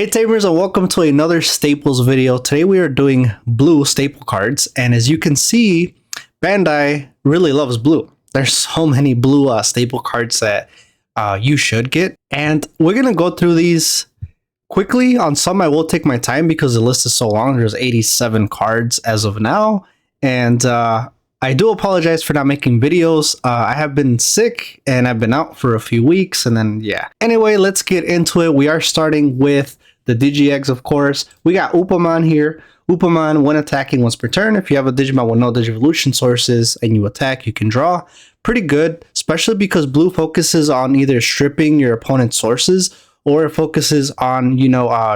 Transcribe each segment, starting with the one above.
Hey Tamers, and welcome to another Staples video. Today we are doing blue staple cards, and as you can see, Bandai really loves blue. There's so many blue staple cards that you should get, and we're gonna go through these quickly. On some I will take my time because the list is so long. There's 87 cards as of now, and I do apologize for not making videos. I have been sick and I've been out for a few weeks, and then yeah. Anyway, let's get into it. We are starting with the Digi-Eggs, of course. We got Upamon here. Upamon, when attacking once per turn, if you have a Digimon with no Digivolution sources and you attack, you can draw. Pretty good, especially because blue focuses on either stripping your opponent's sources or it focuses on,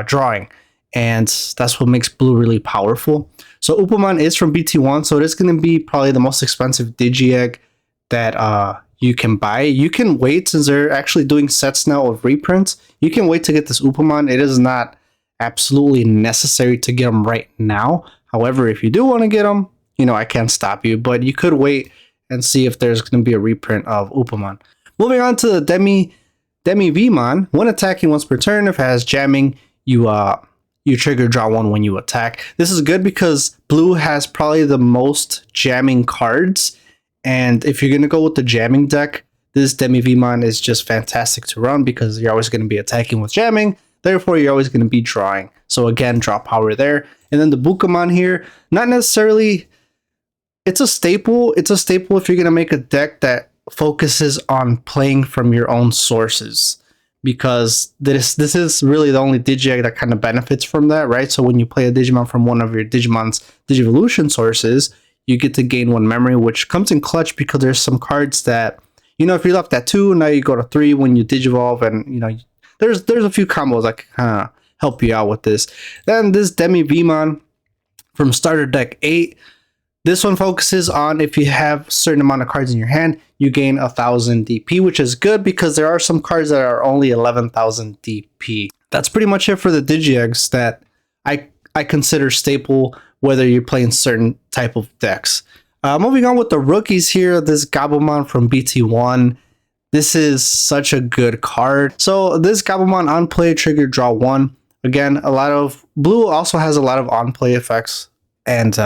drawing. And that's what makes blue really powerful. So Upamon is from BT1, so it is going to be probably the most expensive Digi-Egg that you can buy. You can wait, since they're actually doing sets now of reprints. You can wait to get this Upamon. It is not absolutely necessary to get them right now. However, if you do want to get them, I can't stop you. But you could wait and see if there's going to be a reprint of Upamon. Moving on to the Demi Vmon. When attacking once per turn, if it has jamming, you trigger draw one when you attack. This is good because blue has probably the most jamming cards. And if you're going to go with the jamming deck, this Demi Vmon is just fantastic to run because you're always going to be attacking with jamming. Therefore, you're always going to be drawing. So again, draw power there. And then the Bukamon here, not necessarily, it's a staple. It's a staple if you're going to make a deck that focuses on playing from your own sources. Because this is really the only Digi-Egg that kind of benefits from that, right? So when you play a Digimon from one of your Digimon's Digivolution sources, you get to gain one memory, which comes in clutch because there's some cards that, if you left at 2, now you go to 3 when you Digivolve, and, there's a few combos that can kind of help you out with this. Then this Demi Vmon from starter deck 8. This one focuses on if you have a certain amount of cards in your hand, you gain 1,000 DP, which is good because there are some cards that are only 11,000 DP. That's pretty much it for the Digi-Eggs that I consider staple, whether you're playing certain type of decks. Moving on with the rookies here, this Gabumon from BT1. This is such a good card. So this Gabumon on play, trigger, draw 1. Again, a lot of blue also has a lot of on play effects, and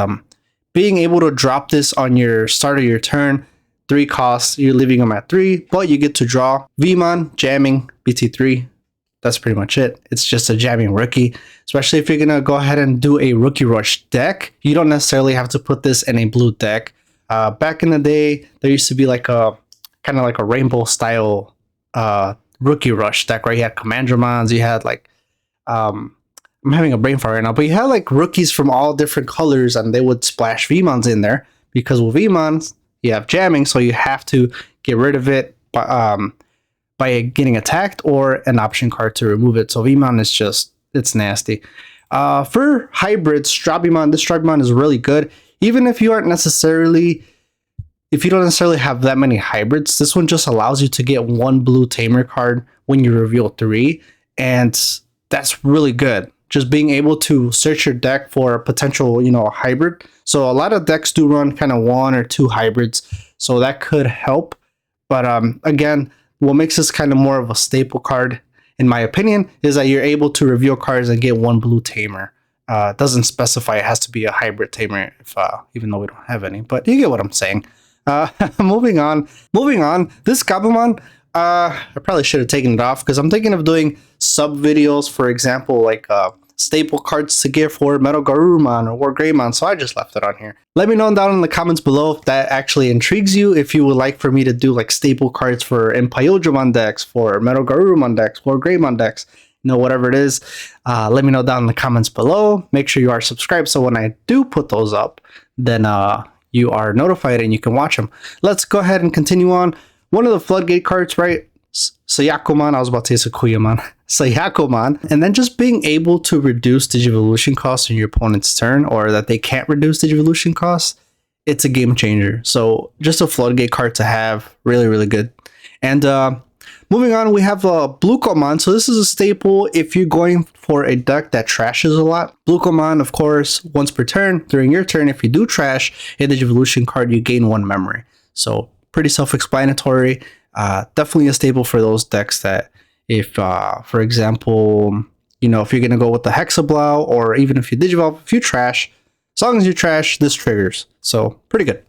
being able to drop this on your start of your turn, 3 costs, you're leaving them at 3, but you get to draw. Vmon, jamming, BT3. That's pretty much it. It's just a jamming rookie, especially if you're going to go ahead and do a Rookie Rush deck. You don't necessarily have to put this in a blue deck. Back in the day, there used to be like a kind of like a rainbow style Rookie Rush deck where you had Commandramons, you had like, I'm having a brain fart right now, but you had like rookies from all different colors and they would splash Vmons in there because with Vmons, you have jamming, so you have to get rid of it by getting attacked or an option card to remove it. So Vmon is just, it's nasty. For hybrids, Strabimon, this Strabimon is really good. Even if you don't necessarily have that many hybrids, this one just allows you to get 1 blue tamer card when you reveal 3. And that's really good. Just being able to search your deck for a potential, hybrid. So a lot of decks do run kind of 1 or 2 hybrids. So that could help. But again, what makes this kind of more of a staple card, in my opinion, is that you're able to reveal cards and get 1 blue tamer. It doesn't specify it has to be a hybrid tamer, even though we don't have any. But you get what I'm saying. Moving on. This Gabumon, I probably should have taken it off because I'm thinking of doing sub videos, for example, like staple cards to get for Metal Garurumon or War Greymon, so I just left it on here. Let me know down in the comments below if that actually intrigues you, if you would like for me to do like staple cards for Impyojimon decks, for Metal Garurumon decks, War Greymon decks, whatever it is. Let me know down in the comments below. Make sure you are subscribed so when I do put those up, then you are notified and you can watch them. Let's go ahead and continue on. One of the floodgate cards, right? Sayakomon, I was about to say Sakuyamon. Sayakomon. And then just being able to reduce Digivolution costs on your opponent's turn, or that they can't reduce Digivolution costs, it's a game changer. So just a floodgate card to have. Really, really good. And moving on, we have Blukomon. So this is a staple if you're going for a deck that trashes a lot. Blukomon, of course, once per turn. During your turn, if you do trash a Digivolution card, you gain 1 memory. So pretty self-explanatory. Definitely a staple for those decks that if, for example, you know, if you're going to go with the Hexablow, or even if you Digivolve, if you trash, as long as you trash, this triggers. So pretty good.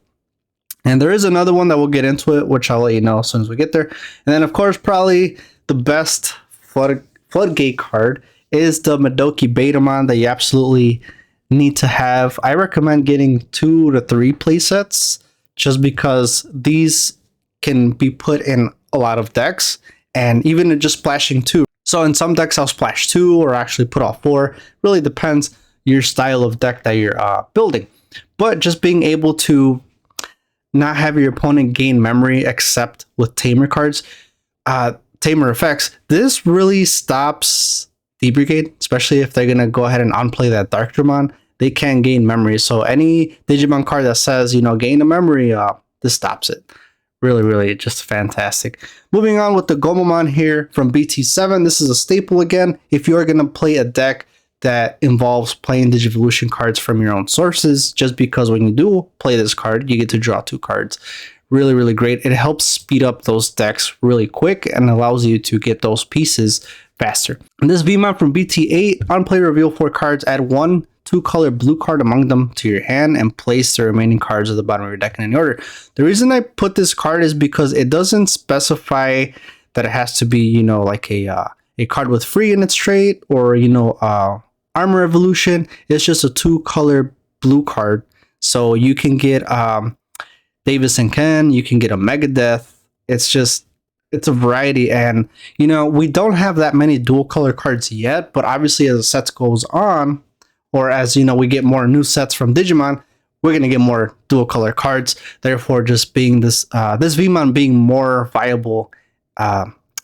And there is another one that we'll get into it, which I'll let you know as soon as we get there. And then, of course, probably the best floodgate card is the Madoki Betamon that you absolutely need to have. I recommend getting 2 to 3 playsets just because these can be put in a lot of decks, and even just splashing 2. So in some decks I'll splash 2 or actually put all 4. Really depends your style of deck that you're building. But just being able to not have your opponent gain memory except with Tamer cards, Tamer effects, this really stops D-Brigade, especially if they're going to go ahead and unplay that Dark Dramon. They can't gain memory. So any Digimon card that says, you know, gain a memory, this stops it. Really, really just fantastic. Moving on with the Gomamon here from BT7. This is a staple again. If you're going to play a deck that involves playing Digivolution cards from your own sources, just because when you do play this card, you get to draw 2 cards. Really, really great. It helps speed up those decks really quick and allows you to get those pieces faster. And this VMon from BT8, on play reveal 4 cards, add 1 2-color blue card among them to your hand and place the remaining cards at the bottom of your deck in any order. The reason I put this card is because it doesn't specify that it has to be, you know, like a card with free in its trait, or, you know, Armor Evolution. It's just a 2-color blue card. So you can get Davis and Ken, you can get a Megadeth. It's a variety, and, you know, we don't have that many dual color cards yet, but obviously as the sets goes on, or as, you know, we get more new sets from Digimon, we're going to get more dual color cards. Therefore, just being this VMon being more viable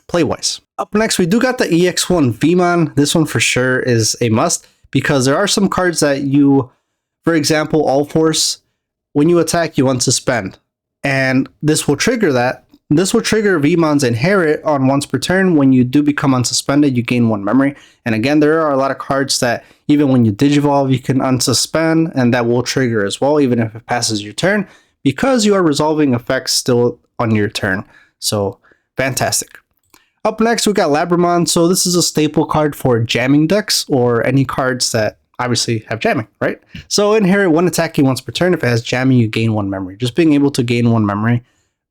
play-wise. Up next, we do got the EX1 VMon. This one for sure is a must, because there are some cards that you, for example, All Force, when you attack, you unsuspend. And this will trigger that. This will trigger VMon's Inherit on once per turn. When you do become unsuspended, you gain 1 memory. And again, there are a lot of cards that even when you Digivolve, you can unsuspend, and that will trigger as well, even if it passes your turn, because you are resolving effects still on your turn. So, fantastic. Up next, we got Labramon. So this is a staple card for jamming decks, or any cards that obviously have jamming, right? So Inherit 1 attacking once per turn. If it has jamming, you gain 1 memory. Just being able to gain 1 memory,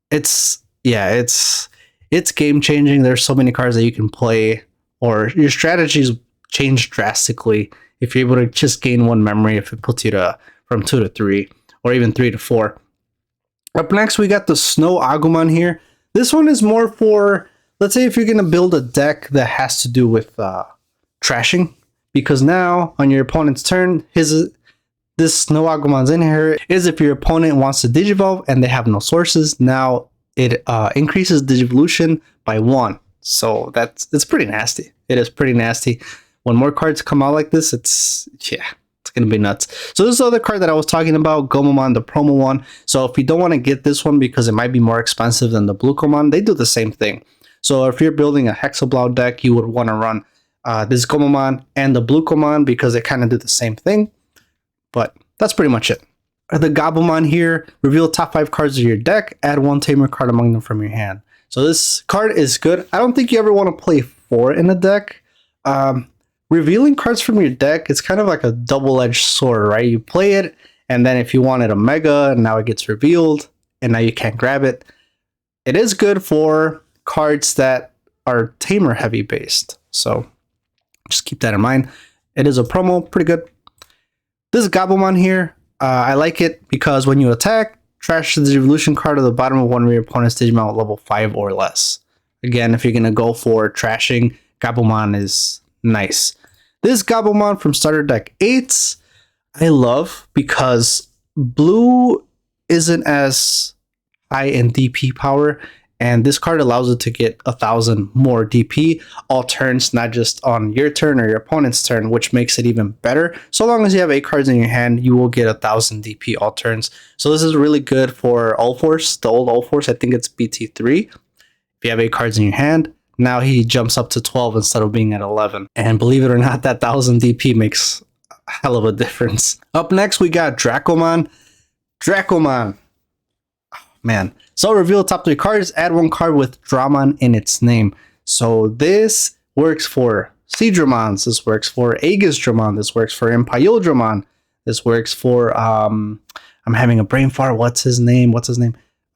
it's game changing. There's so many cards that you can play, or your strategies change drastically if you're able to just gain 1 memory, if it puts you from 2 to 3, or even 3 to 4. Up next, we got the Snow Agumon here. This one is more for, let's say, if you're going to build a deck that has to do with trashing, because now on your opponent's turn, this Snow Agumon's Inherit is if your opponent wants to Digivolve and they have no sources. Now it increases Digivolution by 1. So it's pretty nasty. It is pretty nasty. When more cards come out like this, it's gonna be nuts. So this is the other card that I was talking about, Gomamon, the promo one. So if you don't want to get this one because it might be more expensive than the Blue Gomamon, they do the same thing. So if you're building a Hexablow deck, you would want to run this Gomamon and the Blue Gomamon because they kind of do the same thing. But that's pretty much it. The Gabumon here, reveal top 5 cards of your deck, add 1 Tamer card among them from your hand. So this card is good. I don't think you ever want to play 4 in a deck. Revealing cards from your deck is kind of like a double-edged sword, right? You play it, and then if you wanted a Mega, and now it gets revealed, and now you can't grab it. It is good for cards that are Tamer heavy based. So just keep that in mind. It is a promo, pretty good. This Gabumon here, I like it because when you attack, trash the evolution card at the bottom of one of your opponent's Digimon at level 5 or less. Again, if you're going to go for trashing, Gabumon is nice. This Gabumon from starter deck 8s, I love because blue isn't as high in DP power, and this card allows it to get 1,000 more DP all turns, not just on your turn or your opponent's turn, which makes it even better. So long as you have 8 cards in your hand, you will get 1,000 DP all turns. So this is really good for All Force, the old All Force. I think it's BT3. If you have 8 cards in your hand, now he jumps up to 12 instead of being at 11. And believe it or not, that 1,000 DP makes a hell of a difference. Up next, we got Dracomon. Dracomon. Oh, man. So reveal top 3 cards, add 1 card with Dramon in its name. So this works for Seedramons. This works for Aegisdramon. This works for Impyodramon. This works for I'm having a brain fart. What's his name?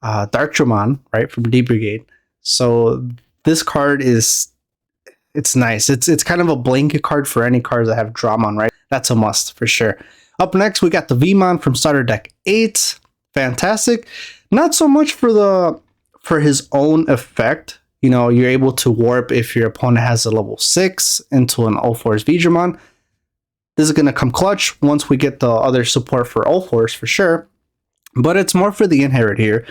Darkdramon, right, from D Brigade. So this card it's nice. It's kind of a blanket card for any cards that have Dramon, right? That's a must for sure. Up next, we got the Vmon from Starter Deck 8. Fantastic. Not so much for his own effect. You know, you're able to warp if your opponent has a level 6 into an All-Force Veedramon. This is going to come clutch once we get the other support for All-Force for sure. But it's more for the inherit here.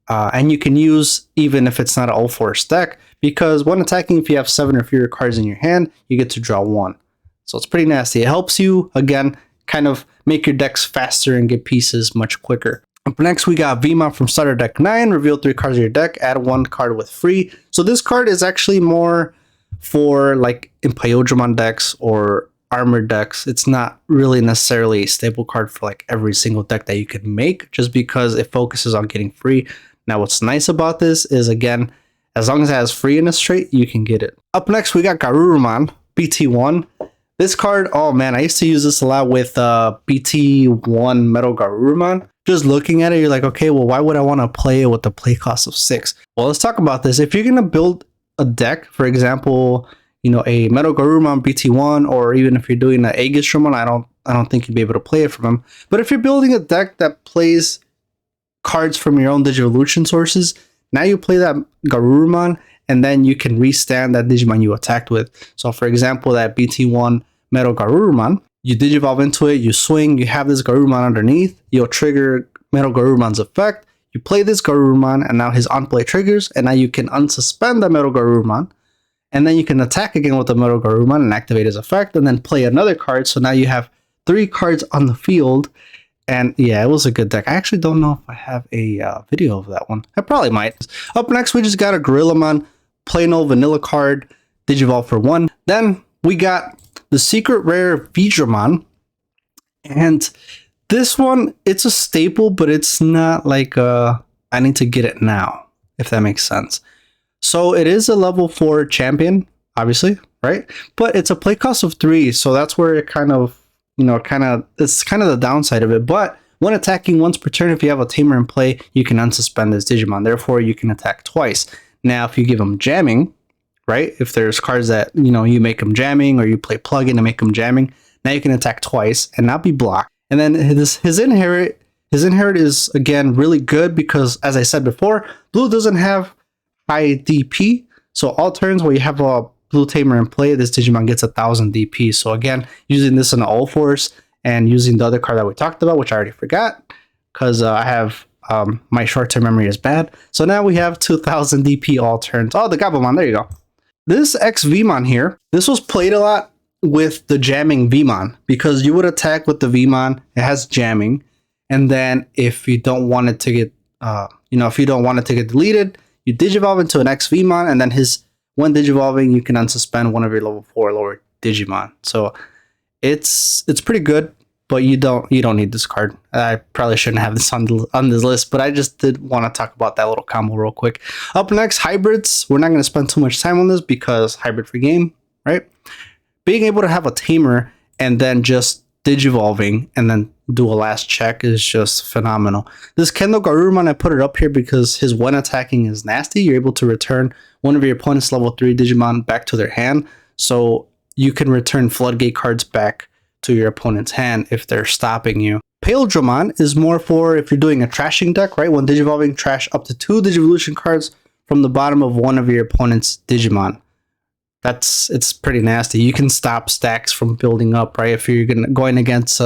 And you can use even if it's not an All-Force deck, because when attacking, if you have 7 or fewer cards in your hand, you get to draw 1. So it's pretty nasty. It helps you, again, kind of make your decks faster and get pieces much quicker. Up next, we got Vmon from Starter Deck 9. Reveal 3 cards of your deck, add 1 card with free. So this card is actually more for like Impyodramon decks or armored decks. It's not really necessarily a staple card for like every single deck that you could make, just because it focuses on getting free. Now, what's nice about this is, again, as long as it has free in a straight, you can get it. Up next, we got Garurumon, BT1. This card, oh man, I used to use this a lot with BT1 Metal Garurumon. Just looking at it, you're like, okay, well, why would I want to play it with the play cost of 6? Well, let's talk about this. If you're going to build a deck, for example, you know, a Metal Garurumon BT1, or even if you're doing an Aegisdramon, I don't think you'd be able to play it from him. But if you're building a deck that plays cards from your own Digivolution sources, now you play that Garurumon, and then you can restand that Digimon you attacked with. So for example, that BT1 Metal Garurumon, you Digivolve into it, you swing, you have this Garurumon underneath, you'll trigger Metal Garurumon's effect, you play this Garurumon, and now his on-play triggers, and now you can unsuspend the Metal Garurumon, and then you can attack again with the Metal Garurumon and activate his effect, and then play another card, so now you have 3 cards on the field. And yeah, it was a good deck. I actually don't know if I have a video of that one. I probably might. Up next, we just got a Gorillamon, plain old vanilla card, Digivolve for 1. Then we got the secret rare Veedramon. And this one, it's a staple, but it's not like I need to get it now, if that makes sense. So it is a level 4 champion, obviously, right? But it's a play cost of 3, so that's where it kind of, you know, it's kind of the downside of it. But when attacking once per turn, if you have a tamer in play, you can unsuspend this Digimon. Therefore, you can attack twice. Now, if you give them jamming, right? If there's cards that, you know, you make them jamming, or you play plug-in to make them jamming, now you can attack twice and not be blocked. And then his inherit is, again, really good because, as I said before, blue doesn't have high DP. So all turns where you have a blue tamer in play, this Digimon gets 1000 DP. So again, using this in the All Force and using the other card that we talked about, which I already forgot because I have my short-term memory is bad. So now we have 2000 DP all turns. Oh, the Gabumon, there you go. This X Vmon here, this was played a lot with the jamming Vmon because you would attack with the Vmon. It has jamming, and then if you don't want it to get, if you don't want it to get deleted, you Digivolve into an X Vmon, and then when Digivolving, you can unsuspend one of your level 4 lower Digimon. So it's pretty good, but you don't need this card. I probably shouldn't have this on this list, but I just did want to talk about that little combo real quick. Up next, hybrids. We're not going to spend too much time on this because hybrid free game, right? Being able to have a tamer and then just Digivolving and then do a last check is just phenomenal. This Kendo Garurumon, I put it up here because his when attacking is nasty. You're able to return one of your opponent's level 3 Digimon back to their hand. So you can return Floodgate cards back to your opponent's hand if they're stopping you. Paledramon is more for if you're doing a trashing deck, right? When Digivolving, trash up to 2 Digivolution cards from the bottom of one of your opponent's Digimon. It's pretty nasty. You can stop stacks from building up, right? If you're going against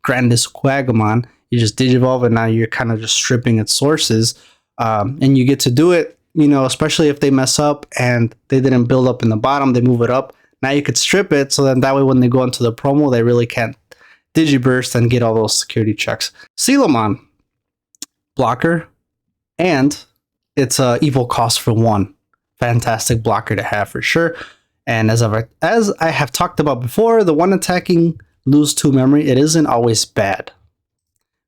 Grandis Quagamon, you just Digivolve and now you're kind of just stripping its sources. And you get to do it, especially if they mess up and they didn't build up in the bottom, they move it up. Now you could strip it, so then that way when they go into the promo, they really can't Digiburst and get all those security checks. Sealamon, blocker, and it's a evil cost for 1. Fantastic blocker to have for sure. And as I have talked about before, the one attacking lose 2 memory, it isn't always bad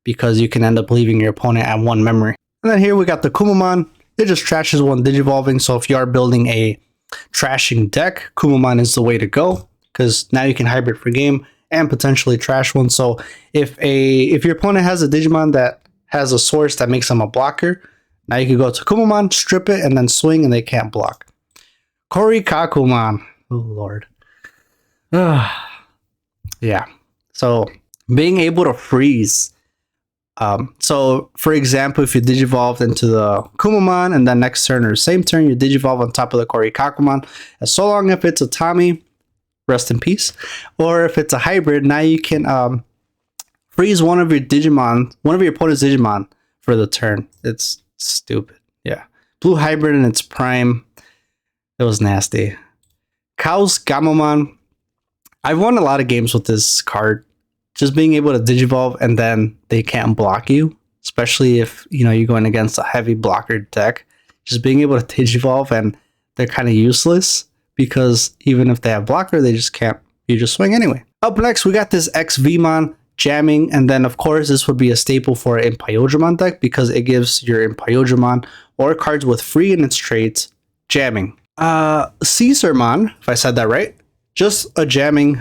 because you can end up leaving your opponent at 1 memory. And then here we got the Kumamon. It just trashes one Digivolving, so if you are building a trashing deck, Kumamon is the way to go. because now you can hybrid for game and potentially trash one. So if your opponent has a Digimon that has a source that makes them a blocker, now you can go to Kumamon, strip it, and then swing, and they can't block. Korikakumon. Oh lord. Yeah. So being able to freeze. So for example, if you Digivolved into the Kumamon and then next turn or same turn you Digivolve on top of the Korikakumon, and so long if it's a Tommy, rest in peace, or if it's a hybrid, now you can freeze one of your opponent's Digimon for the turn. It's stupid. Yeah. Blue hybrid in its prime. It was nasty. Chaos Gamamon. I've won a lot of games with this card. Just being able to Digivolve and then they can't block you, especially if you're going against a heavy blocker deck. Just being able to Digivolve and they're kind of useless because even if they have blocker, they just can't. You just swing anyway. Up next, we got this XVmon jamming, and then of course this would be a staple for an Impyojamon deck because it gives your Impyojamon or cards with free in its traits jamming. Caesarmon, if I said that right, just a jamming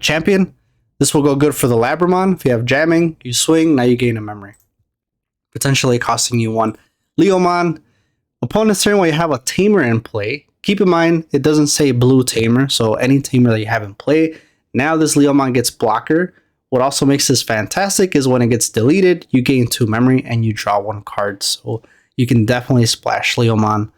champion. This will go good for the Labramon. If you have jamming, you swing, now you gain a memory, potentially costing you one. Leomon, opponent's turn while you have a tamer in play. Keep in mind, it doesn't say blue tamer, so any tamer that you have in play. Now this Leomon gets blocker. What also makes this fantastic is when it gets deleted, you gain 2 memory and you draw 1 card. So you can definitely splash Leomon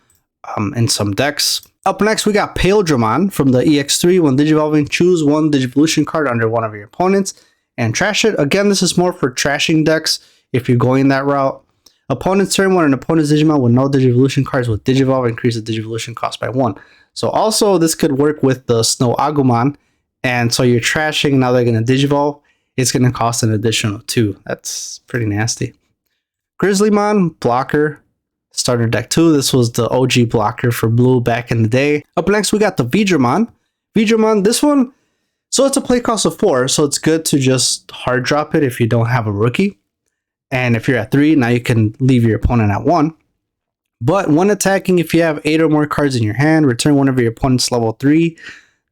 in some decks. Up next, we got Paildramon from the EX3. When Digivolving, choose 1 Digivolution card under one of your opponents and trash it. Again, this is more for trashing decks if you're going that route. Opponent's turn, when an opponent's Digimon with no Digivolution cards with Digivolve, increase the Digivolution cost by 1. So also, this could work with the Snow Agumon. And so you're trashing, now they're going to Digivolve. It's going to cost an additional 2. That's pretty nasty. Grizzlymon, blocker. Starter deck 2. This was the OG blocker for blue back in the day. Up next, we got the Vidramon. Vidramon, this one, so it's a play cost of 4, so it's good to just hard drop it if you don't have a rookie. And if you're at 3, now you can leave your opponent at 1. But when attacking, if you have 8 or more cards in your hand, return one of your opponent's level 3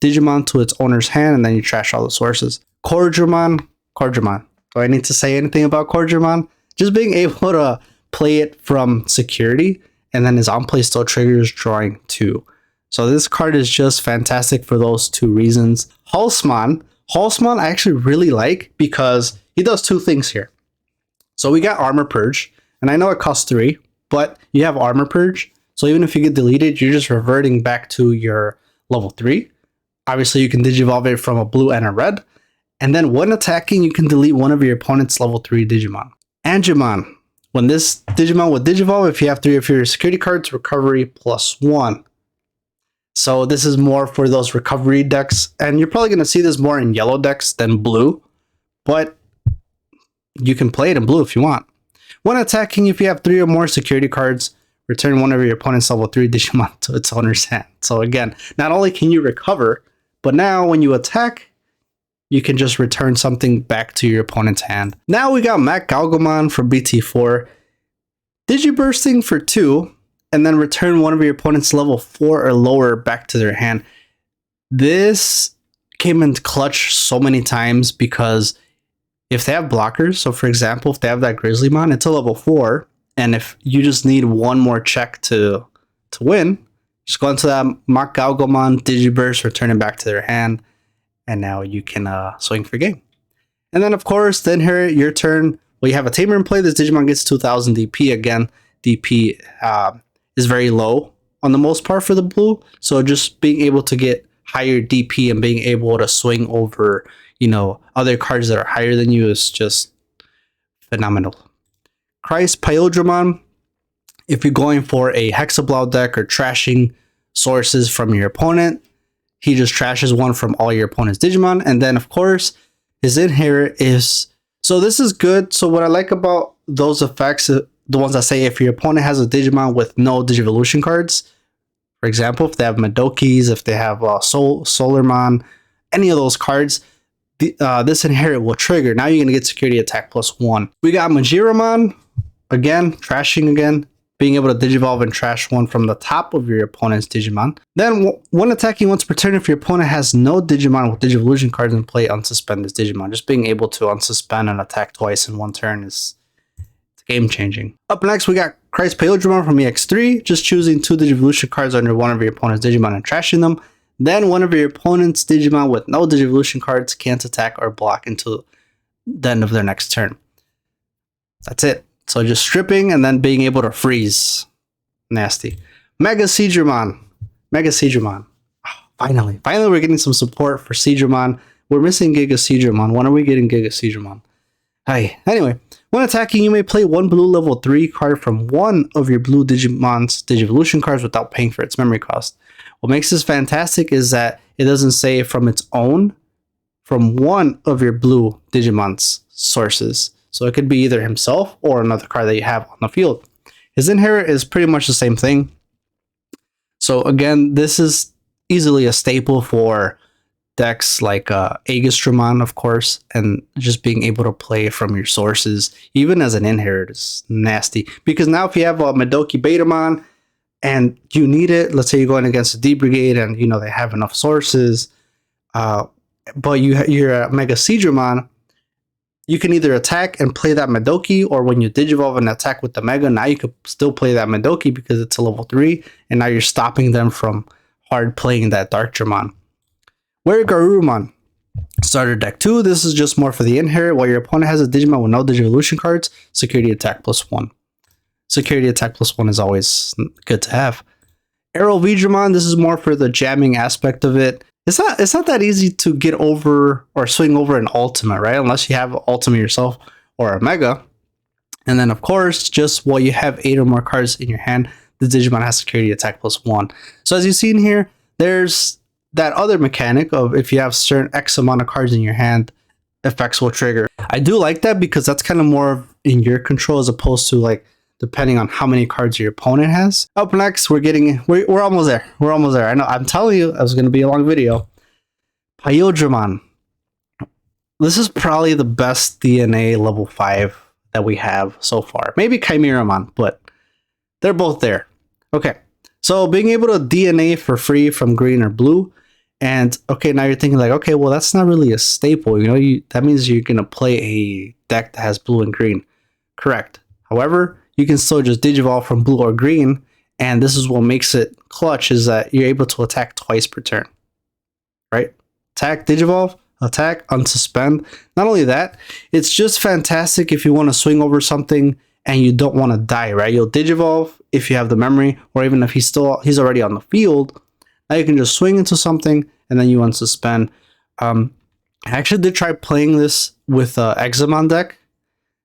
Digimon to its owner's hand, and then you trash all the sources. Cordramon. Do I need to say anything about Cordramon? Just being able to play it from security, and then his on-play still triggers drawing 2. So this card is just fantastic for those 2 reasons. Halsmon I actually really like because he does 2 things here. So we got Armor Purge, and I know it costs 3, but you have Armor Purge, so even if you get deleted, you're just reverting back to your level 3. Obviously, you can Digivolve it from a blue and a red, and then when attacking, you can delete one of your opponent's level 3 Digimon. Angemon. When this Digimon would Digivolve, if you have 3 of your security cards, recovery +1. So this is more for those recovery decks, and you're probably going to see this more in yellow decks than blue, but you can play it in blue if you want. When attacking, if you have 3 or more security cards, return one of your opponent's level 3 Digimon to its owner's hand. So again, not only can you recover, but now when you attack, you can just return something back to your opponent's hand. Now we got Mac Galgomon from BT4. Digibursting for 2, and then return one of your opponent's level 4 or lower back to their hand. This came in clutch so many times because if they have blockers, so for example, if they have that Grizzlymon, it's a level 4, and if you just need one more check to win, just go into that Mac Galgomon, Digiburst, return it back to their hand, and now you can swing for game. And then, of course, then here, your turn. Well, you have a Tamer in play. This Digimon gets 2000 DP. Again, DP is very low on the most part for the blue. So just being able to get higher DP and being able to swing over, other cards that are higher than you is just phenomenal. Christ Pyodramon. If you're going for a Hexablow deck or trashing sources from your opponent, he just trashes one from all your opponent's Digimon. And then, of course, his inherit is... So this is good. So what I like about those effects, the ones that say if your opponent has a Digimon with no Digivolution cards, for example, if they have Madokis, if they have Solarmon, any of those cards, this inherit will trigger. Now you're going to get security attack +1. We got Majiramon, again, trashing again. being able to digivolve and trash one from the top of your opponent's Digimon. Then, when attacking once per turn, if your opponent has no Digimon with Digivolution cards in play, unsuspend this Digimon. Just being able to unsuspend and attack twice in one turn is game changing. Up next, we got Christ Paleodramon from EX3, just choosing 2 Digivolution cards under one of your opponent's Digimon and trashing them. Then one of your opponent's Digimon with no Digivolution cards can't attack or block until the end of their next turn. That's it. So just stripping and then being able to freeze. Nasty. Mega Seadramon. Mega Seadramon. Oh, finally we're getting some support for Seadramon. We're missing Giga Seadramon. When are we getting Giga Seadramon? Hi. Anyway, when attacking, you may play 1 blue level 3 card from one of your blue Digimon's Digivolution cards without paying for its memory cost. What makes this fantastic is that it doesn't say from its own, from one of your blue Digimon's sources. So it could be either himself or another card that you have on the field. His inherit is pretty much the same thing. So again, this is easily a staple for decks like Aegistramon, of course, and just being able to play from your sources, even as an inherit, is nasty. Because now if you have a Madoki Betamon and you need it, let's say you're going against a D Brigade and they have enough sources, but you're a Mega Seadramon, you can either attack and play that Madoki, or when you Digivolve and attack with the Mega, now you could still play that Madoki because it's a level 3, and now you're stopping them from hard playing that Dark Dramon. Where Garurumon. Starter deck 2, this is just more for the inherit. While your opponent has a Digimon with no Digivolution cards, security attack +1. Security attack +1 is always good to have. Arrow Vidramon, this is more for the jamming aspect of it. It's not that easy to get over or swing over an ultimate, right? Unless you have an ultimate yourself or a Mega. And then, of course, just while you have 8 or more cards in your hand, the Digimon has security attack +1. So as you see in here, there's that other mechanic of if you have certain X amount of cards in your hand, effects will trigger. I do like that because that's kind of more in your control as opposed to like depending on how many cards your opponent has. Up next, we're almost there. We're almost there. I know, I'm telling you, it was going to be a long video. Paleodramon. This is probably the best DNA level 5 that we have so far. Maybe Chimeramon, but they're both there. Okay, so being able to DNA for free from green or blue, and okay, now you're thinking like, okay, well, that's not really a staple. That means you're going to play a deck that has blue and green. Correct. However, you can still just Digivolve from blue or green, and this is what makes it clutch, is that you're able to attack twice per turn, right? Attack, Digivolve, attack, unsuspend. Not only that, it's just fantastic if you want to swing over something and you don't want to die, right? You'll Digivolve if you have the memory, or even if he's already on the field. Now you can just swing into something and then you unsuspend. I actually did try playing this with Examon deck.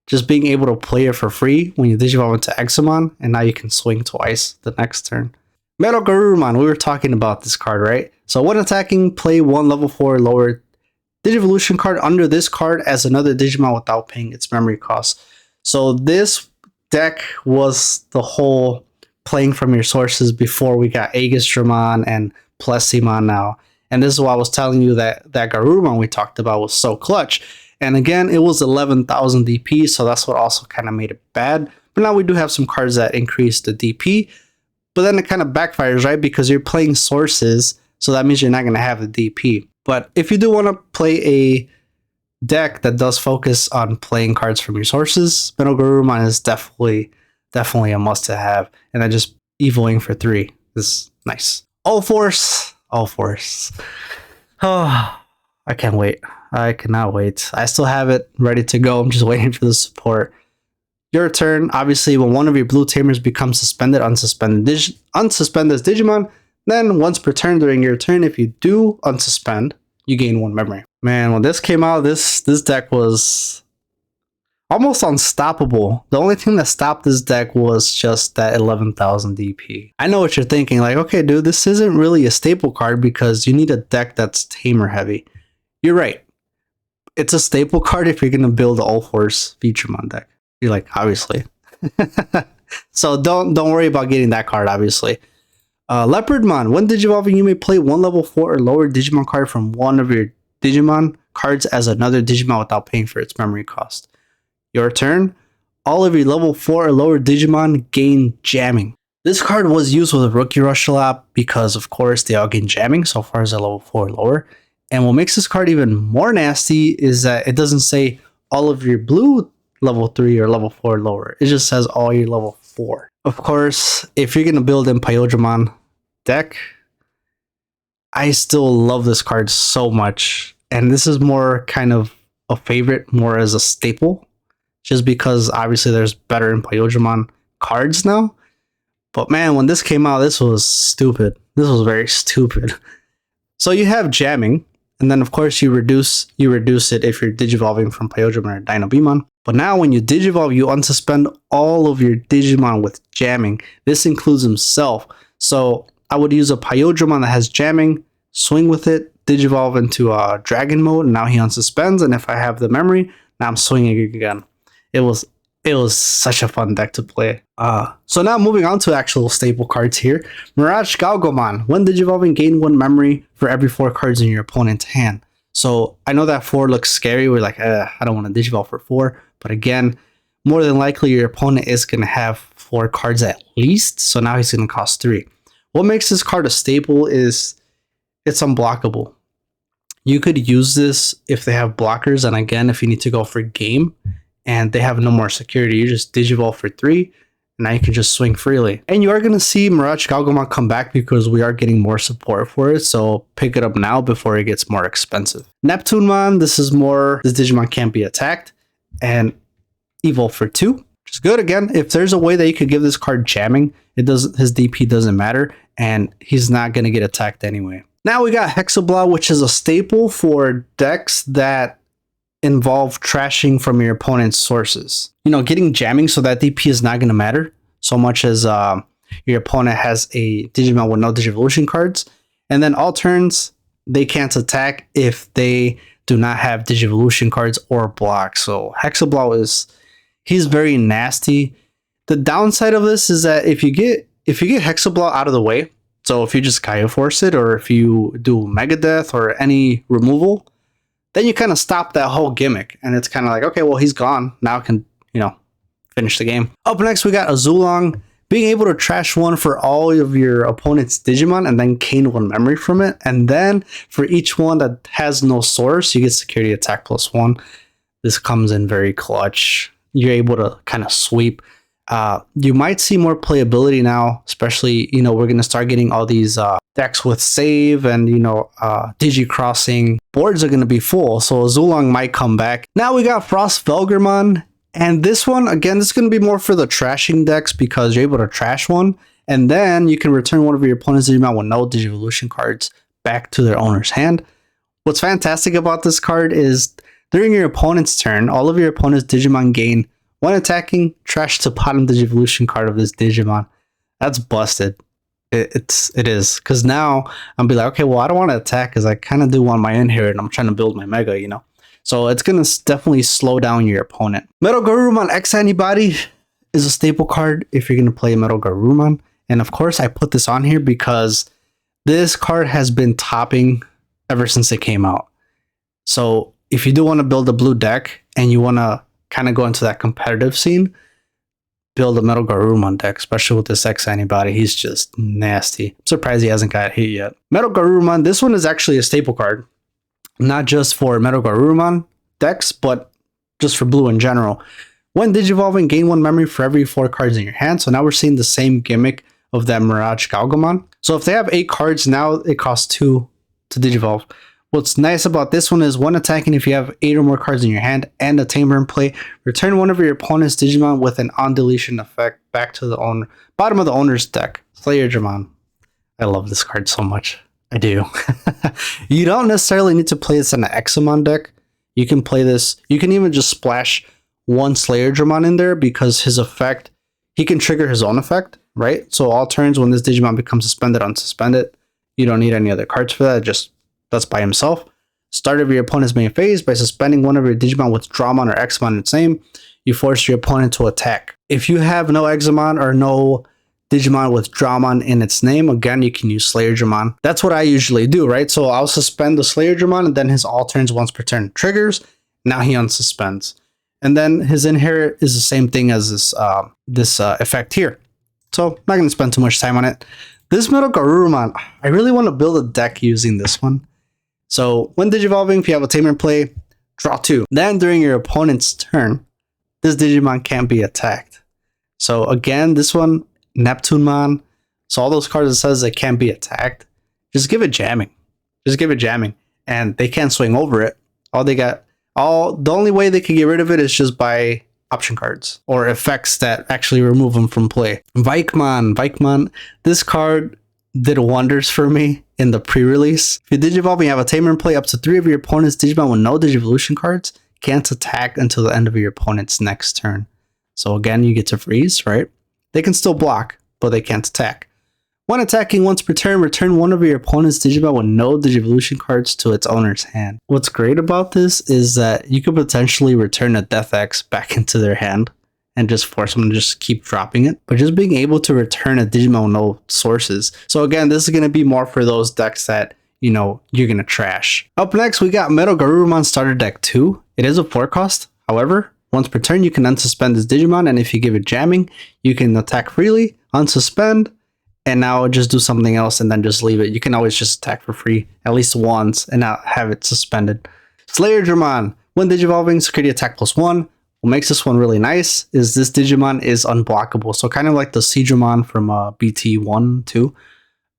Just being able to play it for free when you Digivolve into Examon, and now you can swing twice the next turn. Metal Garurumon, we were talking about this card, right? So when attacking, play 1 level 4 lower Digivolution card under this card as another Digimon without paying its memory cost. So this deck was the whole playing from your sources before we got Aegistramon and Plessimon now. And this is why I was telling you that Garurumon we talked about was so clutch. And again, it was 11,000 DP, so that's what also kind of made it bad. But now we do have some cards that increase the DP, but then it kind of backfires, right? Because you're playing sources, so that means you're not going to have the DP. But if you do want to play a deck that does focus on playing cards from your sources, Metal Garurumon is definitely a must-to-have. And then just evoing for 3 is nice. All Force. Oh, I can't wait. I cannot wait. I still have it ready to go. I'm just waiting for the support. Your turn. Obviously, when one of your blue tamers becomes suspended, unsuspend this Digimon. Then once per turn during your turn, if you do unsuspend, you gain 1 memory. Man, when this came out, this deck was almost unstoppable. The only thing that stopped this deck was just that 11,000 DP. I know what you're thinking. Like, okay, dude, this isn't really a staple card because you need a deck that's tamer heavy. You're right. It's a staple card if you're going to build an All-Force Featuremon deck. You're like, obviously. So don't worry about getting that card, obviously. Leopardmon. When Digivolving, you may play 1 level 4 or lower Digimon card from one of your Digimon cards as another Digimon without paying for its memory cost. Your turn. all of your level 4 or lower Digimon gain jamming. This card was used with Rookie Rush a lot because, of course, they all gain jamming so far as they're level 4 or lower. And what makes this card even more nasty is that it doesn't say all of your blue level 3 or level 4 or lower. It just says all your level 4. Of course, if you're going to build in Pyojamon deck, I still love this card so much. And this is more kind of a favorite, more as a staple, just because obviously there's better in Pyojamon cards now. But man, when this came out, this was stupid. This was very stupid. So you have jamming, and then of course you reduce it if you're digivolving from Pyojamon or Dynabemon. But now when you digivolve, you unsuspend all of your Digimon with jamming. This includes himself. So I would use a Pyojamon that has jamming, swing with it, digivolve into dragon mode, and now he unsuspends, and if I have the memory, now I'm swinging again. It was such a fun deck to play. So now moving on to actual staple cards here. Mirage Galgomon. When digivolving, gain 1 memory for every 4 cards in your opponent's hand. So I know that 4 looks scary. We're like, I don't want to digivolve for 4. But again, more than likely your opponent is going to have 4 cards at least. So now he's going to cost 3. What makes this card a staple is it's unblockable. You could use this if they have blockers. And again, if you need to go for game and they have no more security, you just digivolve for 3. And now you can just swing freely. And you are going to see Mirage Galgomon come back because we are getting more support for it. So pick it up now before it gets more expensive. Neptunemon, this Digimon can't be attacked. And evolve for 2, which is good. Again, if there's a way that you could give this card jamming, his DP doesn't matter. And he's not going to get attacked anyway. Now we got Hexablow, which is a staple for decks that involve trashing from your opponent's sources. You know, getting jamming so that DP is not going to matter so much as your opponent has a Digimon with no Digivolution cards. And then all turns, they can't attack if they do not have Digivolution cards or block. So Hexablow he's very nasty. The downside of this is that if you get Hexablow out of the way, so if you just Gaia Force it, or if you do Megadeth or any removal, then you kind of stop that whole gimmick. And it's kind of like, okay, well, he's gone. Now I can, finish the game. Up next, we got Azulong. Being able to trash 1 for all of your opponent's Digimon and then gain 1 memory from it. And then for each one that has no source, you get security attack +1. This comes in very clutch. You're able to kind of sweep. You might see more playability now, especially, we're going to start getting all these decks with save and, Digi Crossing. Boards are going to be full, so Azulong might come back. Now we got Frost Velgermon, and this one, again, this is going to be more for the trashing decks because you're able to trash 1, and then you can return one of your opponent's Digimon with no Digivolution cards back to their owner's hand. What's fantastic about this card is during your opponent's turn, all of your opponent's Digimon gain 1 attacking, trash to bottom Digivolution card of this Digimon. That's busted. It is. Because now I'm be like, okay, well, I don't want to attack because I kind of do want my in here and I'm trying to build my Mega, So it's going to definitely slow down your opponent. Metal Garurumon X Antibody is a staple card if you're going to play Metal Garurumon. And of course, I put this on here because this card has been topping ever since it came out. So if you do want to build a blue deck and you want to kind of go into that competitive scene, build a Metal Garurumon deck, especially with this X Antibody. He's just nasty. I'm surprised he hasn't got hit yet. Metal Garurumon, this one is actually a staple card. Not just for Metal Garurumon decks, but just for blue in general. When digivolving, gain 1 memory for every 4 cards in your hand. So now we're seeing the same gimmick of that Mirage Galgomon. So if they have 8 cards, now it costs 2 to digivolve. What's nice about this one is when attacking, if you have 8 or more cards in your hand and a Tamer in play, return one of your opponent's Digimon with an on-deletion effect back to the bottom of the owner's deck. Slayer Dramon. I love this card so much. I do. You don't necessarily need to play this in an Examon deck. You can play this. You can even just splash 1 Slayer Dramon in there because his effect, he can trigger his own effect, right? So all turns when this Digimon becomes suspended, unsuspend it. You don't need any other cards for that. That's by himself. Start of your opponent's main phase by suspending one of your Digimon with Dramon or Examon in its name. You force your opponent to attack. If you have no Examon or no Digimon with Dramon in its name, again, you can use Slayer Dramon. That's what I usually do, right? So I'll suspend the Slayer Dramon and then his all turns once per turn triggers. Now he unsuspends. And then his inherit is the same thing as this effect here. So I'm not going to spend too much time on it. This Metal Garurumon, I really want to build a deck using this one. So when Digivolving, if you have a tamer in play, draw 2. Then during your opponent's turn, this Digimon can't be attacked. So again, this one, Neptunemon. So all those cards that says they can't be attacked, just give it jamming. Just give it jamming. And they can't swing over it. The only way they can get rid of it is just by option cards or effects that actually remove them from play. Vikemon, this card did wonders for me in the pre-release. If you Digivolve and you have a tamer in play, up to 3 of your opponent's Digimon with no Digivolution cards can't attack until the end of your opponent's next turn. So again, you get to freeze, right? They can still block, but they can't attack. When attacking once per turn, return 1 of your opponent's Digimon with no Digivolution cards to its owner's hand. What's great about this is that you could potentially return a Death X back into their hand and just force them to just keep dropping it. But just being able to return a Digimon with no sources. So again, this is going to be more for those decks that, you know, you're going to trash. Up next, we got Metal Garurumon Starter Deck 2. It is a 4 cost. However, once per turn, you can unsuspend this Digimon, and if you give it jamming, you can attack freely, unsuspend, and now just do something else and then just leave it. You can always just attack for free at least once and not have it suspended. Slayer Dramon. When Digivolving, security attack +1. What makes this one really nice is this Digimon is unblockable. So kind of like the Seedramon from BT1, 2.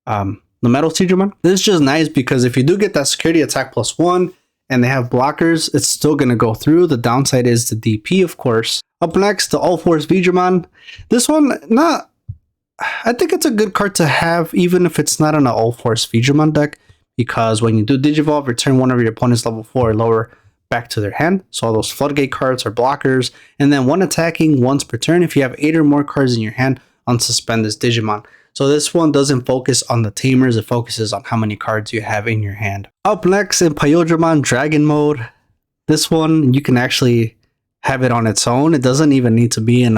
The Metal Seedramon. This is just nice because if you do get that security attack +1 and they have blockers, it's still going to go through. The downside is the DP, of course. Up next, the All Force Veedramon. This one, I think it's a good card to have, even if it's not on an All Force Veedramon deck, because when you do Digivolve, return 1 of your opponent's level 4 or lower back to their hand. So all those floodgate cards are blockers. And then when attacking once per turn, if you have 8 or more cards in your hand, unsuspend this Digimon. So this one doesn't focus on the tamers, it focuses on how many cards you have in your hand. Up next, in Pyodramon Dragon Mode, this one you can actually have it on its own. It doesn't even need to be in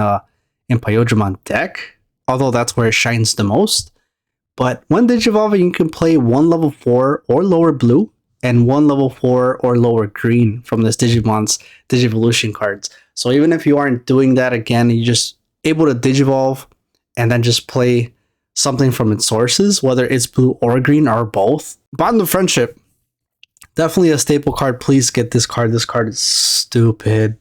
Pyodramon deck, although that's where it shines the most. But when Digivolving, you can play 1 level 4 or lower blue and 1 level 4 or lower green from this Digimon's Digivolution cards. So even if you aren't doing that, again, you're just able to Digivolve and then just play something from its sources, whether it's blue or green or both. Bond of Friendship, definitely a staple card. Please get this card. This card is stupid.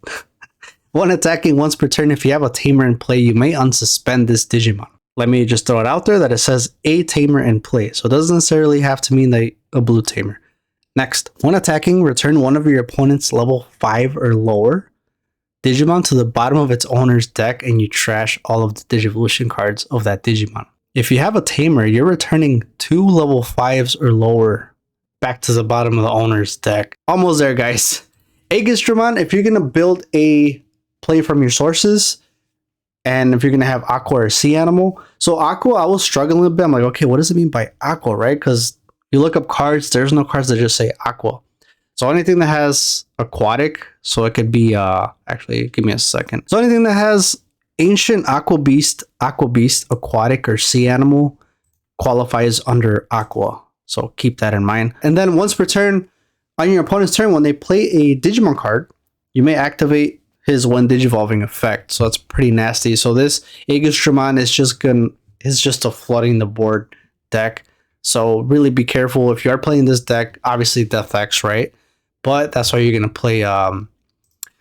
When attacking once per turn, if you have a tamer in play, you may unsuspend this Digimon. Let me just throw it out there that it says a tamer in play, so it doesn't necessarily have to mean a blue tamer. Next, when attacking, return 1 of your opponent's level 5 or lower Digimon to the bottom of its owner's deck, and you trash all of the Digivolution cards of that Digimon. If you have a tamer, you're returning 2 level 5s or lower back to the bottom of the owner's deck. Almost there, guys. Aegistramon, if you're going to build a play from your sources, and if you're going to have Aqua or Sea Animal. So Aqua, I was struggling a bit. I'm like, okay, what does it mean by Aqua, right? Because you look up cards, there's no cards that just say Aqua. So anything that has aquatic, so it could be, actually, give me a second. So anything that has Ancient Aqua Beast, Aquatic, or Sea Animal qualifies under Aqua. So keep that in mind. And then once per turn, on your opponent's turn, when they play a Digimon card, you may activate his when Digivolving effect. So that's pretty nasty. So this Aegistramon is just a flooding the board deck. So really be careful if you are playing this deck. Obviously Death X, right? But that's why you're gonna play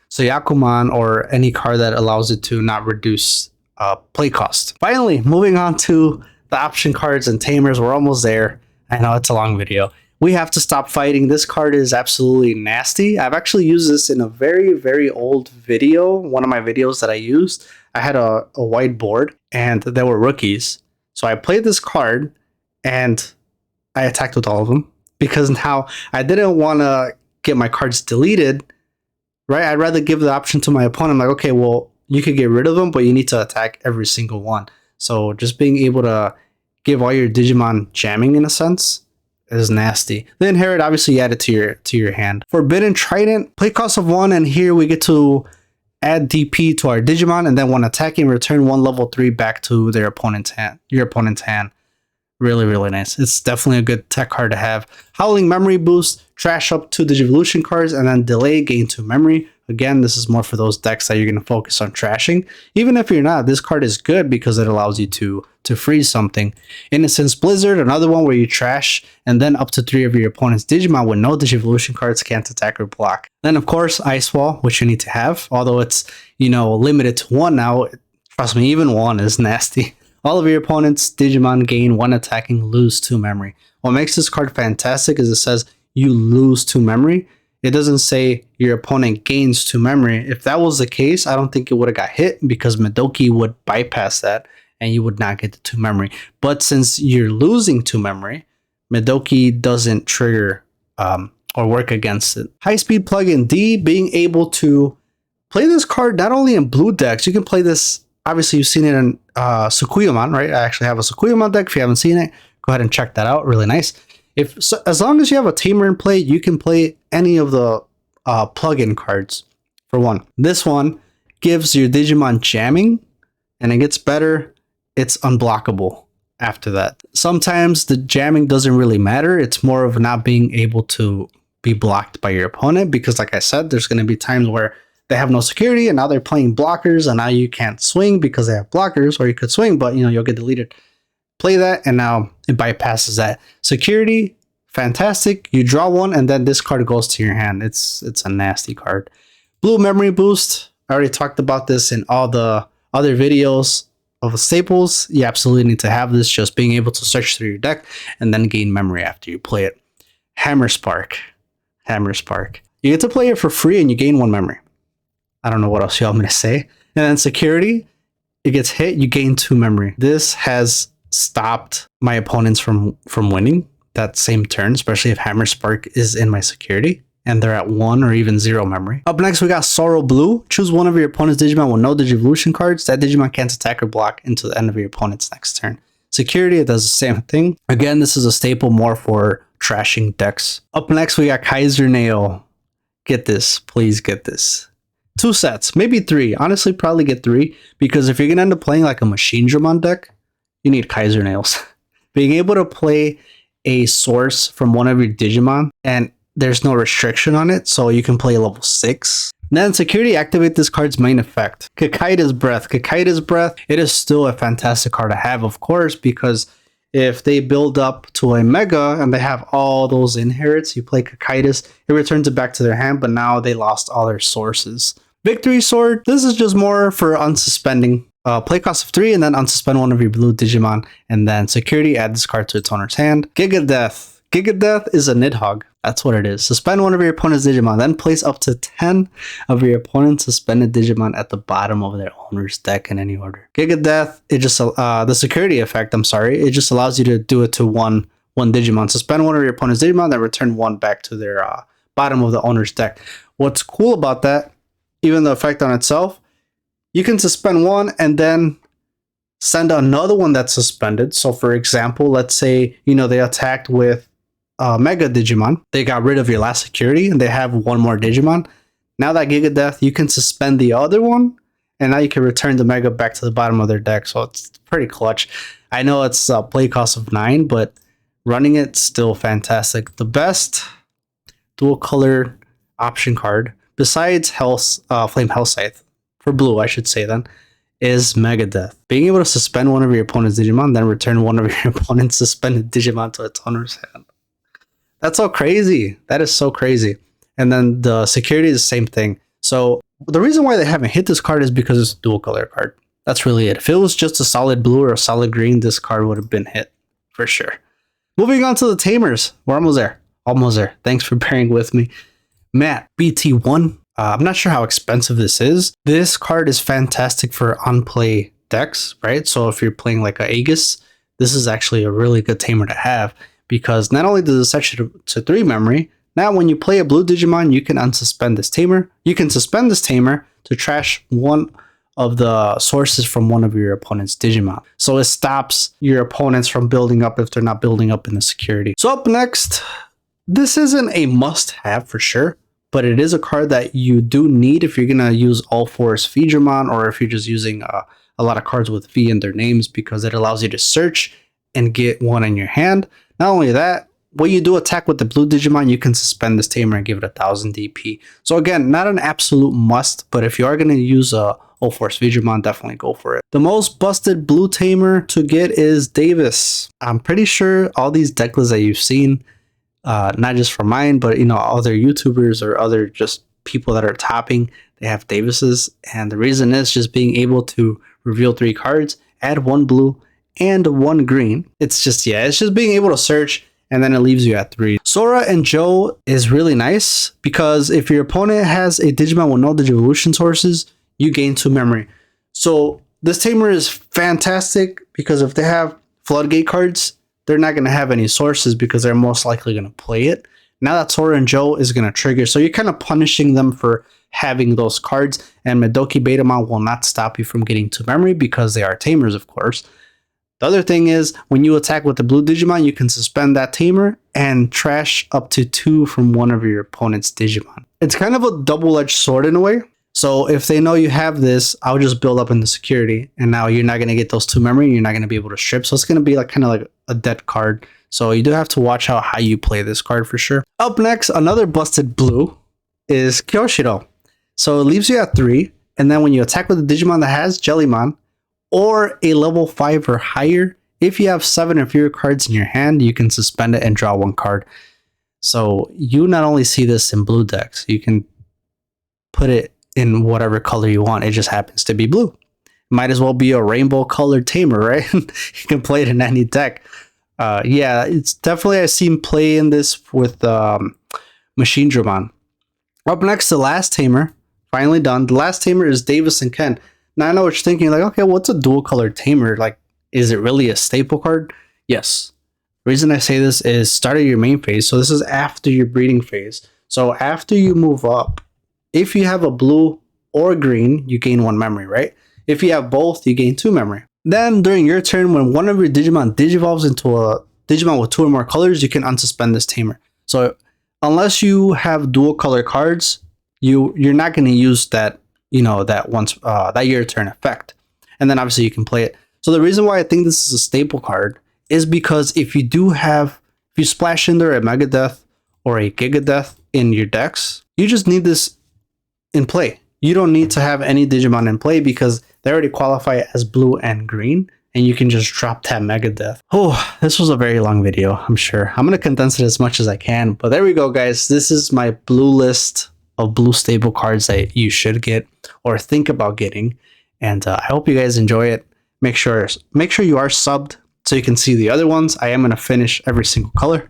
Yakumon or any card that allows it to not reduce play cost. Finally, moving on to the option cards and tamers. We're almost there. I know it's a long video. We have to stop fighting. This card is absolutely nasty. I've actually used this in a very, very old video. One of my videos that I used, I had a whiteboard and there were rookies. So I played this card and I attacked with all of them because now I didn't want to get my cards deleted, right? I'd rather give the option to my opponent. I'm like, okay, well, you could get rid of them, but you need to attack every single one. So just being able to give all your Digimon jamming in a sense is nasty. The inherit, obviously, you add it to your hand. Forbidden Trident, play cost of 1, and here we get to add DP to our Digimon, and then when attacking, return 1 level 3 back to their opponent's hand. Your opponent's hand. Really, really nice. It's definitely a good tech card to have. Howling Memory Boost, trash up 2 Digivolution cards, and then delay, gain 2 memory. Again, this is more for those decks that you're going to focus on trashing. Even if you're not, this card is good because it allows you to freeze something. Innocence Blizzard, another one where you trash, and then up to 3 of your opponent's Digimon with no Digivolution cards can't attack or block. Then, of course, Ice Wall, which you need to have, although it's, limited to 1 now. Trust me, even 1 is nasty. All of your opponent's Digimon gain 1 attacking, lose 2 memory. What makes this card fantastic is it says you lose 2 memory. It doesn't say your opponent gains 2 memory. If that was the case, I don't think it would have got hit because Madoki would bypass that and you would not get the 2 memory. But since you're losing 2 memory, Madoki doesn't trigger or work against it. High speed plugin D, being able to play this card not only in blue decks, you can play this. Obviously, you've seen it in Sukuyamon, right? I actually have a Sukuyamon deck. If you haven't seen it, go ahead and check that out. Really nice. As long as you have a tamer in play, you can play any of the plugin cards. For one, this one gives your Digimon jamming, and it gets better. It's unblockable after that. Sometimes the jamming doesn't really matter. It's more of not being able to be blocked by your opponent because, like I said, there's going to be times where they have no security and now they're playing blockers and now you can't swing because they have blockers, or you could swing, but you'll get deleted. Play that and now it bypasses that. Security, fantastic. You draw 1 and then this card goes to your hand. It's a nasty card. Blue memory boost. I already talked about this in all the other videos of staples. You absolutely need to have this, just being able to search through your deck and then gain memory after you play it. Hammer Spark. Hammer Spark. You get to play it for free and you gain 1 memory. I don't know what else you want me to say. And then security, it gets hit, you gain 2 memory. This has stopped my opponents from winning that same turn, especially if Hammer Spark is in my security and they're at 1 or even 0 memory. Up next, we got Sorrow Blue. Choose one of your opponent's Digimon with no Digivolution cards. That Digimon can't attack or block until the end of your opponent's next turn. Security, it does the same thing. Again, this is a staple more for trashing decks. Up next, we got Kaiser Nail. Get this, please get this. 2 sets, maybe 3. Honestly, probably get 3 because if you're going to end up playing like a Machine Dramon deck, you need Kaiser Nails. Being able to play a source from one of your Digimon and there's no restriction on it, so you can play level 6. Then security, activate this card's main effect. Kakaita's Breath. Kakaita's Breath, it is still a fantastic card to have, of course, because if they build up to a Mega and they have all those inherits, you play Kakaita's, it returns it back to their hand, but now they lost all their sources. Victory Sword, this is just more for unsuspending. Play cost of 3 and then unsuspend one of your blue Digimon. And then security, add this card to its owner's hand. Giga Death. Giga Death is a Nidhogg. That's what it is. Suspend one of your opponent's Digimon. Then place up to 10 of your opponent's suspended Digimon at the bottom of their owner's deck in any order. Giga Death, it just the security effect, it just allows you to do it to one Digimon. Suspend one of your opponent's Digimon, then return 1 back to their bottom of the owner's deck. What's cool about that, even the effect on itself, you can suspend 1 and then send another one that's suspended. So for example, let's say, they attacked with Mega Digimon. They got rid of your last security and they have 1 more Digimon. Now that Giga Death, you can suspend the other one and now you can return the Mega back to the bottom of their deck. So it's pretty clutch. I know it's a play cost of 9, but running it's still fantastic. The best dual color option card, besides Flame Hell Scythe, for blue, I should say then, is Mega Death. Being able to suspend one of your opponent's Digimon, then return one of your opponent's suspended Digimon to its owner's hand. That's so crazy. That is so crazy. And then the security is the same thing. So the reason why they haven't hit this card is because it's a dual color card. That's really it. If it was just a solid blue or a solid green, this card would have been hit for sure. Moving on to the Tamers. We're almost there. Almost there. Thanks for bearing with me. Matt, BT1. I'm not sure how expensive this is. This card is fantastic for on-play decks, right? So if you're playing like a Aegis, this is actually a really good tamer to have because not only does it set you to 3 memory, now when you play a blue Digimon, you can unsuspend this tamer. You can suspend this tamer to trash one of the sources from one of your opponent's Digimon. So it stops your opponents from building up if they're not building up in the security. So up next, this isn't a must-have for sure, but it is a card that you do need if you're going to use all 4 as Feedramon or if you're just using a lot of cards with V in their names because it allows you to search and get 1 in your hand. Not only that, when you do attack with the blue Digimon, you can suspend this tamer and give it 1000 DP. So again, not an absolute must, but if you are going to use a O-Force Digimon, definitely go for it. The most busted blue tamer to get is Davis. I'm pretty sure all these deck lists that you've seen, not just from mine, but other YouTubers or other just people that are topping, they have Davises. And the reason is just being able to reveal 3 cards, add 1 blue and 1 green. It's just being able to search, and then it leaves you at 3. Sora and Joe is really nice because if your opponent has a Digimon with no Digivolution sources, you gain 2 memory. So this tamer is fantastic because if they have Floodgate cards, they're not going to have any sources because they're most likely going to play it. Now that Sora and Joe is going to trigger, so you're kind of punishing them for having those cards, and Madoki Betamon will not stop you from getting 2 memory because they are tamers, of course. The other thing is, when you attack with the blue Digimon, you can suspend that tamer and trash up to 2 from one of your opponent's Digimon. It's kind of a double-edged sword in a way. So if they know you have this, I'll just build up into security, and now you're not going to get those 2 memory, you're not going to be able to strip, so it's going to be kind of like a dead card. So you do have to watch out how you play this card for sure. Up next, another busted blue is Kyoshiro. So it leaves you at 3, and then when you attack with a Digimon that has Jellymon, or a level 5 or higher, if you have 7 or fewer cards in your hand, you can suspend it and draw 1 card. So you not only see this in blue decks, you can put it in whatever color you want. It just happens to be blue. Might as well be a rainbow colored tamer, right? You can play it in any deck. Yeah, it's definitely, I've seen play in this with Machine Dramon. Up next, the last tamer, finally done. The last tamer is Davis and Ken. Now I know what you're thinking, like, okay, what's a dual colored tamer? Like, is it really a staple card? Yes. The reason I say this is start of your main phase. So this is after your breeding phase. So after you move up, if you have a blue or green, you gain 1 memory, right? If you have both, you gain 2 memory. Then during your turn, when one of your Digimon digivolves into a Digimon with 2 or more colors, you can unsuspend this tamer. So unless you have dual color cards, you're not going to use that, that your turn effect. And then obviously you can play it. So the reason why I think this is a staple card is because if you splash in there a Megadeth or a Gigadeth in your decks, you just need this in play. You don't need to have any Digimon in play because they already qualify as blue and green, and you can just drop that Megadeth. Oh, this was a very long video, I'm sure. I'm going to condense it as much as I can, but there we go, guys. This is my blue list of blue staple cards that you should get or think about getting, and I hope you guys enjoy it. Make sure you are subbed so you can see the other ones. I am going to finish every single color,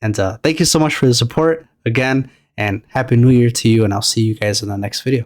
and thank you so much for the support again. And Happy New Year to you, and I'll see you guys in the next video.